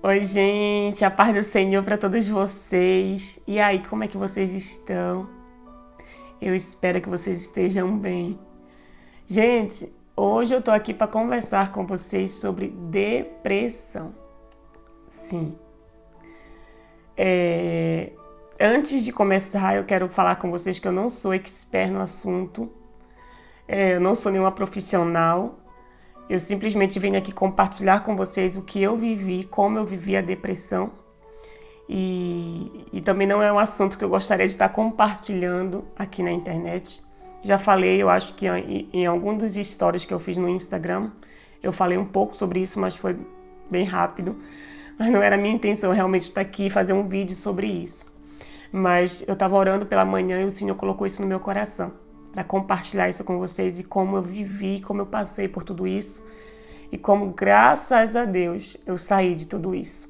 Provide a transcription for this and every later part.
Oi, gente, a paz do Senhor para todos vocês. E aí, como é que vocês estão? Eu espero que vocês estejam bem. Gente, hoje eu tô aqui para conversar com vocês sobre depressão. Sim. Antes de começar, eu quero falar com vocês que eu não sou expert no assunto. Eu não sou nenhuma profissional. Eu simplesmente venho aqui compartilhar com vocês o que eu vivi, como eu vivi a depressão. E também não é um assunto que eu gostaria de estar compartilhando aqui na internet. Já falei, eu acho que em algum dos stories que eu fiz no Instagram, eu falei um pouco sobre isso, mas foi bem rápido. Mas não era a minha intenção realmente estar aqui e fazer um vídeo sobre isso. Mas eu estava orando pela manhã e o Senhor colocou isso no meu coração, para compartilhar isso com vocês e como eu vivi, como eu passei por tudo isso e como, graças a Deus, eu saí de tudo isso.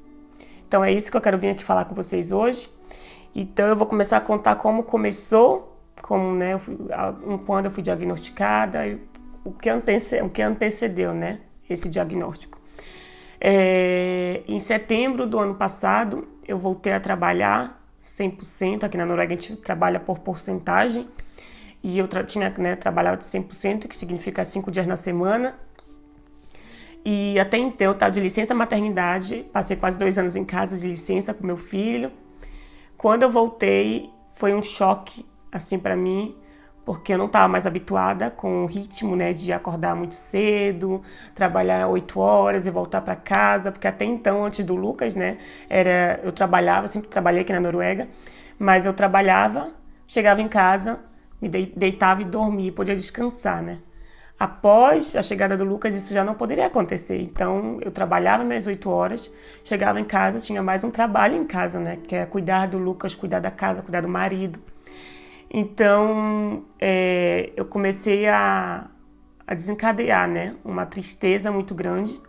Então é isso que eu quero vir aqui falar com vocês hoje. Então eu vou começar a contar como começou, como, né, quando eu fui diagnosticada, e o que antecedeu, né, esse diagnóstico. Em setembro do ano passado, eu voltei a trabalhar 100%. Aqui na Noruega a gente trabalha por porcentagem. E eu trabalhava de 100%, que significa 5 dias na semana. E até então eu estava de licença maternidade, passei quase 2 anos em casa de licença com meu filho. Quando eu voltei, foi um choque, assim, para mim, porque eu não estava mais habituada com o ritmo, né, de acordar muito cedo, trabalhar 8 horas e voltar para casa, porque até então, antes do Lucas, né, eu trabalhava, sempre trabalhei aqui na Noruega, mas eu trabalhava, chegava em casa, me deitava e dormia, podia descansar, né? Após a chegada do Lucas, isso já não poderia acontecer. Então, eu trabalhava minhas 8 horas, chegava em casa, tinha mais um trabalho em casa, né? Que era cuidar do Lucas, cuidar da casa, cuidar do marido. Então, eu comecei a desencadear, né? Uma tristeza muito grande,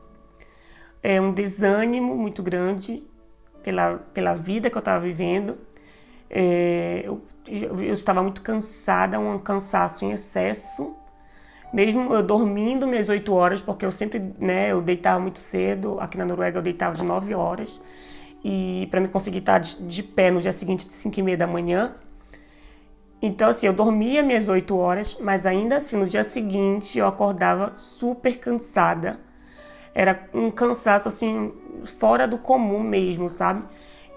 um desânimo muito grande pela vida que eu estava vivendo. Eu estava muito cansada, um cansaço em excesso, mesmo eu dormindo minhas 8 horas, porque eu sempre, né, eu deitava muito cedo. Aqui na Noruega eu deitava de 9 horas, e para me conseguir estar de pé no dia seguinte de 5h30 da manhã. Então, assim, eu dormia minhas 8 horas, mas ainda assim, no dia seguinte eu acordava super cansada. Era um cansaço, assim, fora do comum mesmo, sabe?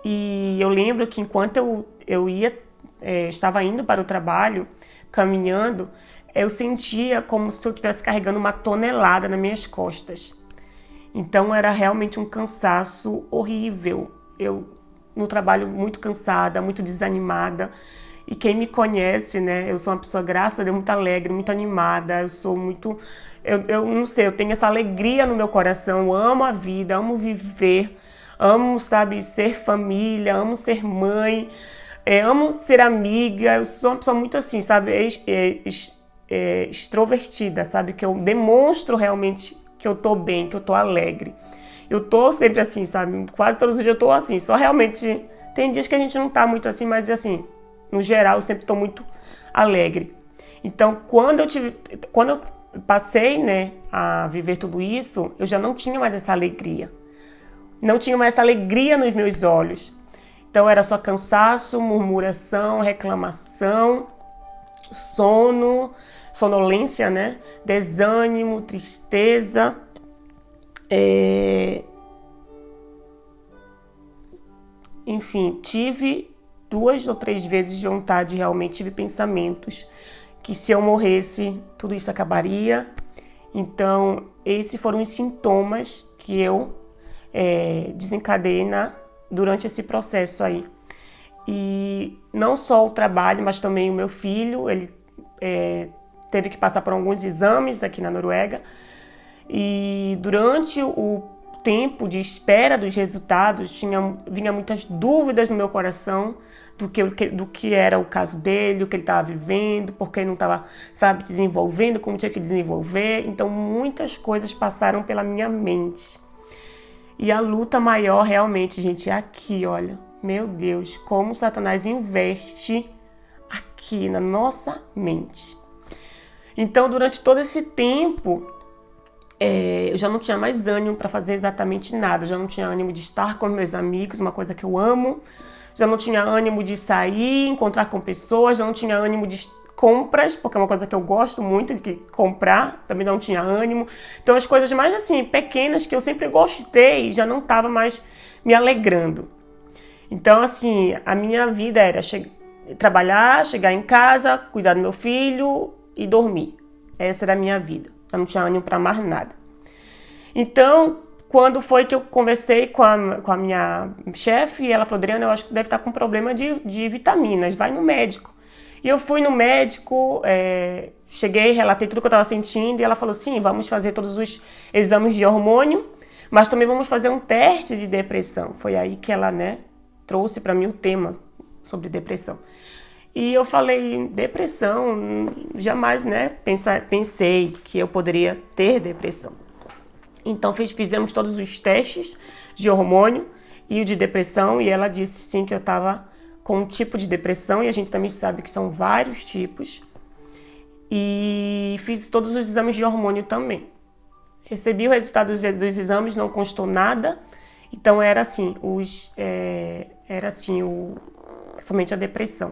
E eu lembro que enquanto eu estava indo para o trabalho, caminhando, eu sentia como se eu estivesse carregando uma tonelada nas minhas costas. Então era realmente um cansaço horrível. Eu no trabalho muito cansada, muito desanimada. E quem me conhece, né? Eu sou uma pessoa, graças a Deus, muito alegre, muito animada. Eu sou muito... Eu não sei, eu tenho essa alegria no meu coração. Eu amo a vida, amo viver. Amo, sabe, ser família, amo ser mãe. Amo ser amiga. Eu sou uma pessoa muito assim, sabe? Extrovertida, sabe? Que eu demonstro realmente que eu tô bem, que eu tô alegre. Eu tô sempre assim, sabe? Quase todos os dias eu tô assim. Só realmente... Tem dias que a gente não tá muito assim, mas assim... No geral, eu sempre tô muito alegre. Então, quando eu passei, né, a viver tudo isso, eu já não tinha mais essa alegria. Não tinha mais essa alegria nos meus olhos. Então, era só cansaço, murmuração, reclamação, sonolência, né? Desânimo, tristeza. Enfim, tive 2 ou 3 vezes de vontade, realmente tive pensamentos que se eu morresse, tudo isso acabaria. Então, esses foram os sintomas que eu desencadeei durante esse processo aí. E não só o trabalho, mas também o meu filho, ele teve que passar por alguns exames aqui na Noruega. E durante o tempo de espera dos resultados, vinha muitas dúvidas no meu coração do que era o caso dele, o que ele estava vivendo, porque ele não estava, sabe, desenvolvendo como tinha que desenvolver. Então, muitas coisas passaram pela minha mente. E a luta maior, realmente, gente, é aqui, olha. Meu Deus, como Satanás investe aqui na nossa mente. Então, durante todo esse tempo, eu já não tinha mais ânimo para fazer exatamente nada. Já não tinha ânimo de estar com meus amigos, uma coisa que eu amo. Já não tinha ânimo de sair, encontrar com pessoas. Já não tinha ânimo de compras, porque é uma coisa que eu gosto muito de comprar. Também não tinha ânimo. Então as coisas mais assim, pequenas que eu sempre gostei, já não estava mais me alegrando. Então assim, a minha vida era trabalhar, chegar em casa, cuidar do meu filho e dormir. Essa era a minha vida. Eu não tinha ânimo para mais nada. Então, quando foi que eu conversei com a minha chefe, ela falou, Adriana, eu acho que deve estar com problema de vitaminas, vai no médico. E eu fui no médico, cheguei, relatei tudo que eu estava sentindo, e ela falou, sim, vamos fazer todos os exames de hormônio, mas também vamos fazer um teste de depressão. Foi aí que ela, trouxe para mim o tema sobre depressão. E eu falei, depressão, jamais, pensei que eu poderia ter depressão. Então fizemos todos os testes de hormônio e o de depressão, e ela disse sim que eu estava com um tipo de depressão, e a gente também sabe que são vários tipos. E fiz todos os exames de hormônio também. Recebi o resultado dos exames, não constou nada, então era assim, somente a depressão.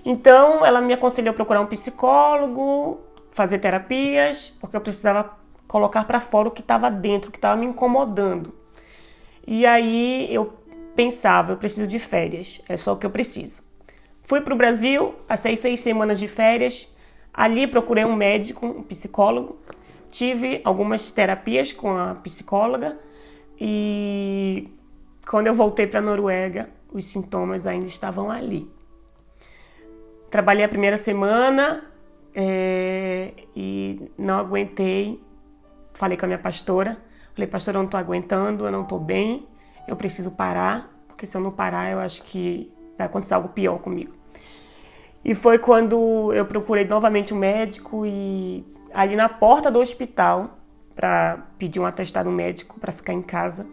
Então, ela me aconselhou a procurar um psicólogo, fazer terapias, porque eu precisava colocar para fora o que estava dentro, o que estava me incomodando. E aí eu pensava, eu preciso de férias, é só o que eu preciso. Fui para o Brasil, passei 6 semanas de férias, ali procurei um médico, um psicólogo, tive algumas terapias com a psicóloga e quando eu voltei para a Noruega, os sintomas ainda estavam ali. Trabalhei a primeira semana e não aguentei. Falei com a minha pastora. Falei, pastora, eu não estou aguentando, eu não estou bem. Eu preciso parar, porque se eu não parar, eu acho que vai acontecer algo pior comigo. E foi quando eu procurei novamente um médico e ali na porta do hospital, para pedir um atestado médico para ficar em casa,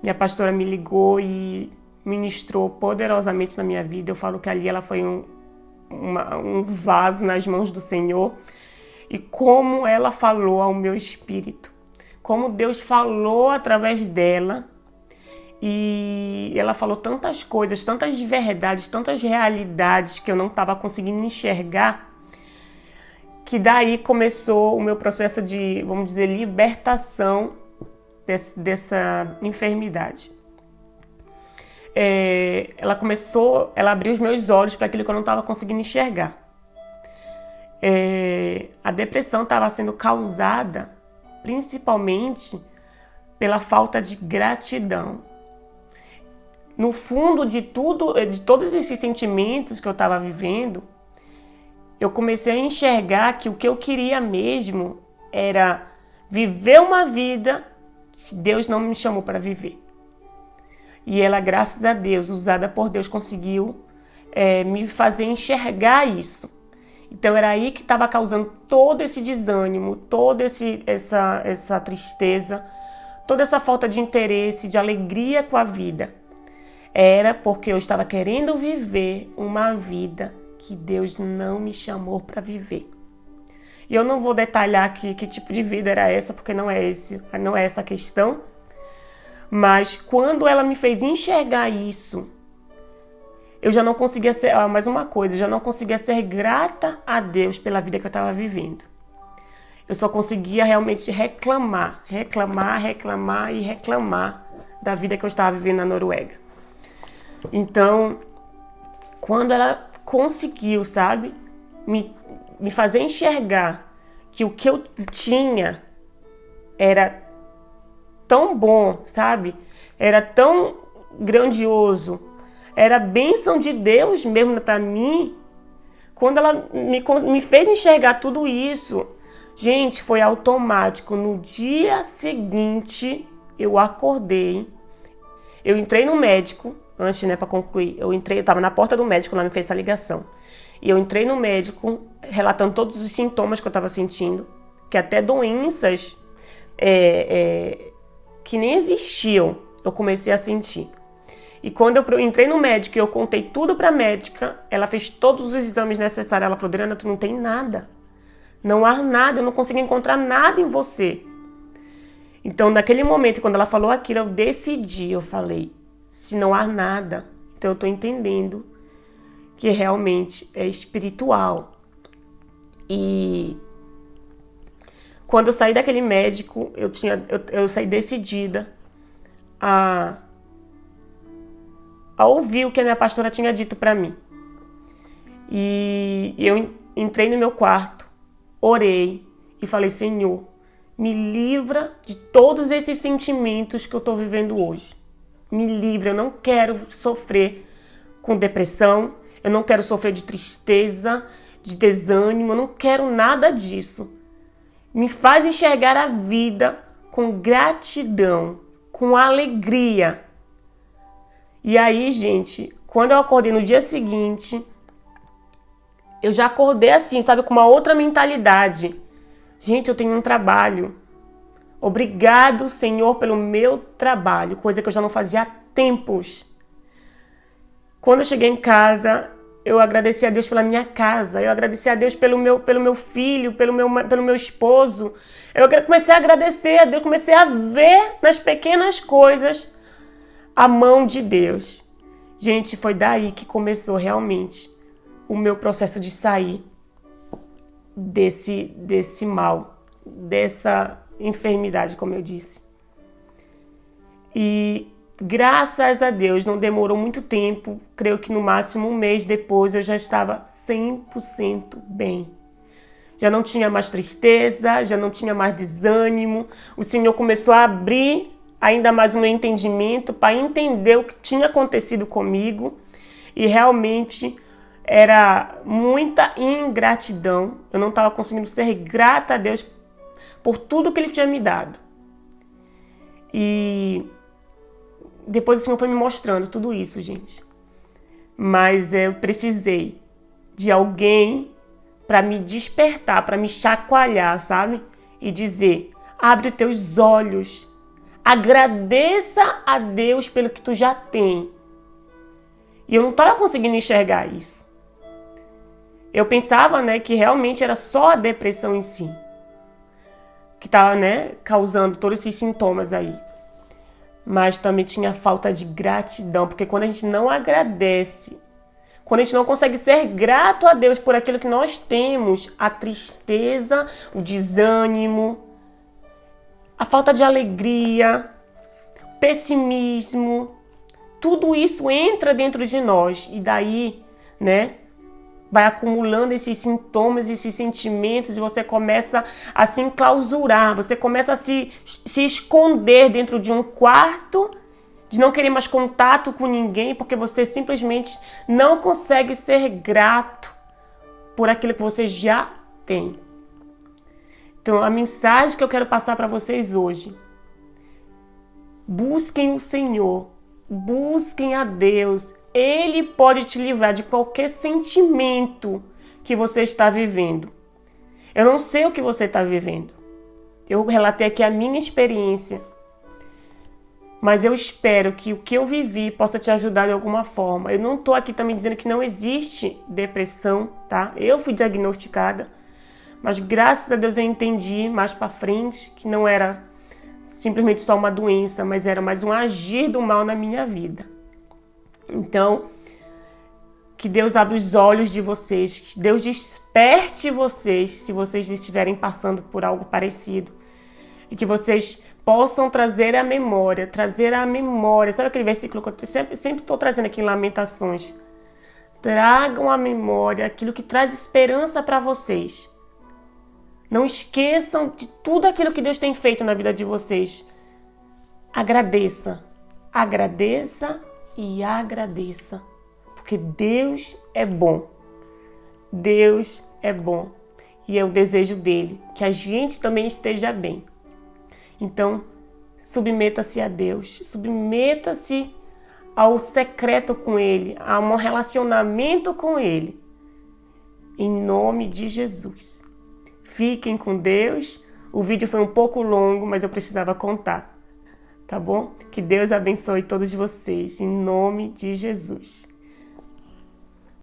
minha pastora me ligou e ministrou poderosamente na minha vida. Eu falo que ali ela foi um vaso nas mãos do Senhor, e como ela falou ao meu espírito, como Deus falou através dela, e ela falou tantas coisas, tantas verdades, tantas realidades que eu não estava conseguindo enxergar, que daí começou o meu processo de, vamos dizer, libertação dessa enfermidade. Ela abriu os meus olhos para aquilo que eu não estava conseguindo enxergar. A depressão estava sendo causada principalmente pela falta de gratidão. No fundo de todos esses sentimentos que eu estava vivendo, eu comecei a enxergar que o que eu queria mesmo era viver uma vida que Deus não me chamou para viver. E ela, graças a Deus, usada por Deus, conseguiu me fazer enxergar isso. Então era aí que estava causando todo esse desânimo, toda essa tristeza, toda essa falta de interesse, de alegria com a vida. Era porque eu estava querendo viver uma vida que Deus não me chamou para viver. E eu não vou detalhar aqui que tipo de vida era essa, porque não é essa a questão. Mas quando ela me fez enxergar isso, eu já não conseguia ser, mais uma coisa, eu já não conseguia ser grata a Deus pela vida que eu estava vivendo. Eu só conseguia realmente reclamar da vida que eu estava vivendo na Noruega. Então, quando ela conseguiu, me fazer enxergar que o que eu tinha era tão bom, era tão grandioso, era a bênção de Deus mesmo para mim. Quando ela me fez enxergar tudo isso, gente, foi automático. No dia seguinte, eu acordei, eu entrei no médico, antes, para concluir, eu estava na porta do médico, ela me fez essa ligação. E eu entrei no médico, relatando todos os sintomas que eu estava sentindo, que até doenças que nem existiam, eu comecei a sentir. E quando eu entrei no médico e eu contei tudo para a médica, ela fez todos os exames necessários. Ela falou, Adriana, tu não tem nada. Não há nada, eu não consigo encontrar nada em você Então, naquele momento, quando ela falou aquilo, eu decidi, eu falei, se não há nada, então eu tô entendendo que realmente é espiritual. E quando eu saí daquele médico, eu saí decidida a ouvir o que a minha pastora tinha dito para mim. E eu entrei no meu quarto, orei e falei, Senhor, me livra de todos esses sentimentos que eu estou vivendo hoje. Me livra, eu não quero sofrer com depressão, eu não quero sofrer de tristeza, de desânimo, eu não quero nada disso. Me faz enxergar a vida com gratidão, com alegria. E aí, gente, quando eu acordei no dia seguinte, eu já acordei assim, sabe, com uma outra mentalidade. Gente, eu tenho um trabalho. Obrigado, Senhor, pelo meu trabalho, coisa que eu já não fazia há tempos. Quando eu cheguei em casa, eu agradeci a Deus pela minha casa, eu agradeci a Deus pelo meu filho, pelo meu esposo. Eu comecei a agradecer a Deus, comecei a ver nas pequenas coisas a mão de Deus. Gente, foi daí que começou realmente o meu processo de sair desse mal, dessa enfermidade, como eu disse. E graças a Deus, não demorou muito tempo, creio que no máximo um mês depois eu já estava 100% bem. Já não tinha mais tristeza, já não tinha mais desânimo. O Senhor começou a abrir ainda mais o meu entendimento para entender o que tinha acontecido comigo. E realmente era muita ingratidão. Eu não estava conseguindo ser grata a Deus por tudo que Ele tinha me dado. E depois o Senhor foi me mostrando tudo isso, gente. Mas eu precisei de alguém para me despertar, para me chacoalhar, sabe? E dizer, abre os teus olhos. Agradeça a Deus pelo que tu já tem. E eu não estava conseguindo enxergar isso. Eu pensava, que realmente era só a depressão em si que estava, causando todos esses sintomas aí. Mas também tinha falta de gratidão, porque quando a gente não agradece, quando a gente não consegue ser grato a Deus por aquilo que nós temos, a tristeza, o desânimo, a falta de alegria, o pessimismo, tudo isso entra dentro de nós e daí, vai acumulando esses sintomas, esses sentimentos e você começa a se enclausurar, você começa a se esconder dentro de um quarto, de não querer mais contato com ninguém, porque você simplesmente não consegue ser grato por aquilo que você já tem. Então, a mensagem que eu quero passar para vocês hoje: busquem o Senhor, busquem a Deus. Ele pode te livrar de qualquer sentimento que você está vivendo. Eu não sei o que você está vivendo. Eu relatei aqui a minha experiência. Mas eu espero que o que eu vivi possa te ajudar de alguma forma. Eu não estou aqui também dizendo que não existe depressão, tá? Eu fui diagnosticada. Mas graças a Deus eu entendi mais para frente que não era simplesmente só uma doença, mas era mais um agir do mal na minha vida. Então, que Deus abra os olhos de vocês, que Deus desperte vocês se vocês estiverem passando por algo parecido. E que vocês possam trazer à memória. Sabe aquele versículo que eu sempre estou trazendo aqui em Lamentações? Tragam à memória aquilo que traz esperança para vocês. Não esqueçam de tudo aquilo que Deus tem feito na vida de vocês. Agradeça. Agradeça e agradeça. Porque Deus é bom. Deus é bom. E é o desejo dele que a gente também esteja bem. Então, submeta-se a Deus. Submeta-se ao secreto com ele, a um relacionamento com ele. Em nome de Jesus. Fiquem com Deus. O vídeo foi um pouco longo, mas eu precisava contar. Tá bom? Que Deus abençoe todos vocês, em nome de Jesus.